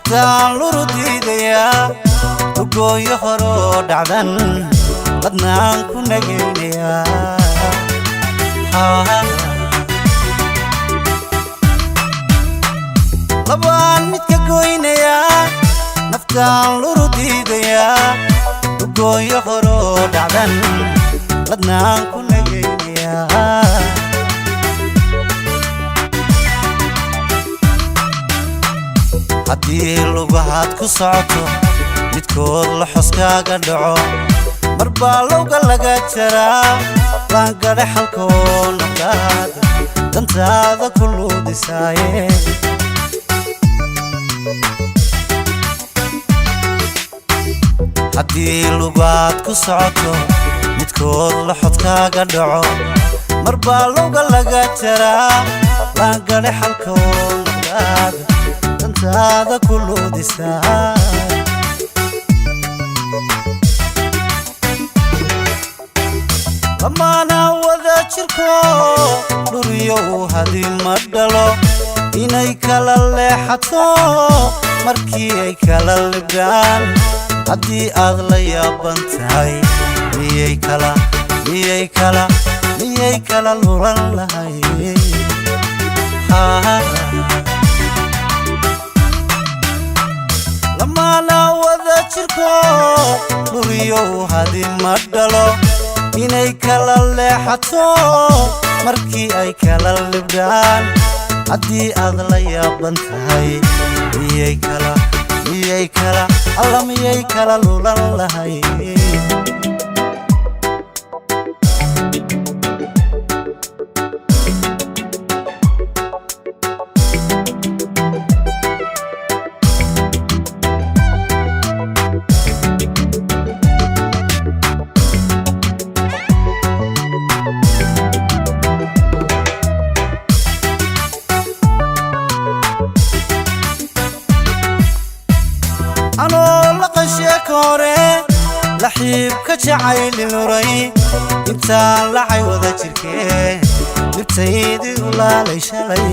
naftaan lurudidaya ugoyo horo dhacdan badnaan ku nageynaya labaan midka goynaya naftaan lurudidaya ugoyo horo dhacdan badnaan ku nageynaya haddii lugahaad ku socoto midkood la xoskaaga dhaco marbaa lowga laga jaraa laangadhe xalkoo naftaada dantaada ku luudisaaye haddii lugaad ku socoto midkood la xodkaaga dhaco marbaa lowga laga jaraa laangadhe xalkoo naftaada dantaada ku luudisaaye lamaana wada jirko dhuriyo hadii ma dhalo inay kala leexato markii ay kala libdhaan haddii aad la yaaban tahay miyay kala luran lahay lamaana wada jirko dhuriyo hadii ma dhalo inay kala leexato markii ay kala libdhaan haddii aad la yaaban tahay miyay kala lulan lahay laxiibka jacayli nuray intaan lacay wada jirkee libtaydii u laalay shalay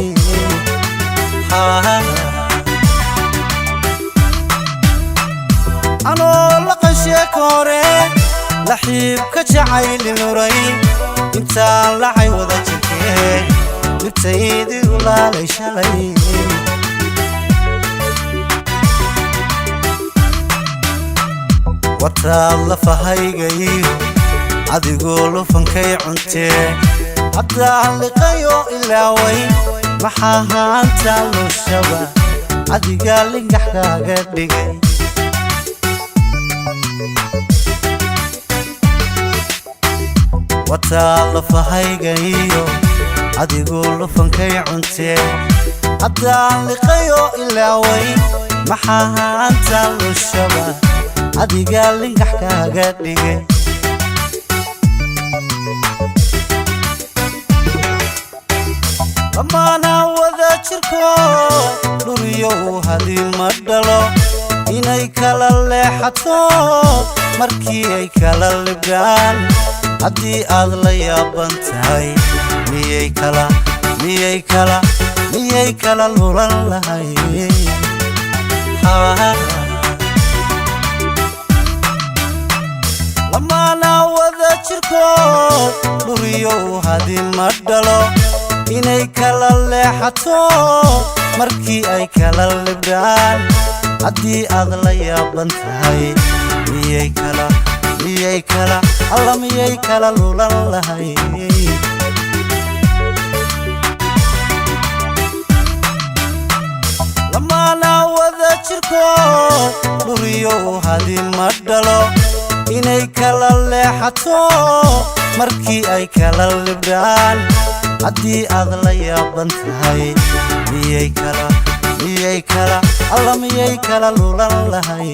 anoo laqasheeka hore laxiibka jacayli nuray intaan lacay wada jirkee libtaydii u laalay shalay wataad lafahaygayo adigoo lufankay cuntee haddaan liqayo ilaaway maxaa haantaa lushaba adigaa lingaxkaaga dhigay wataad lafahaygayo adigoo lufankay cuntee haddaan liqayo ilaaway maxaa haantaa lushaba adigaa lingaxkaaga dhigay lamaana wada jirko dhuriyo hadii ma dhalo inay kala leexato markii ay kala libdhaan haddii aad la yaaban tahay miyay kala lulan lahay lamaana wada jirko dhuriyo hadii ma dhalo inay kala leexato markii ay kala libdhaan haddii aad la yaaban tahay miyay kala lulan lahay lamaana wada jirko dhuriyo hadii ma dhalo inay kala leexato markii ay kala libdhaan haddii aad la yaaban tahay miyay kala lulan lahay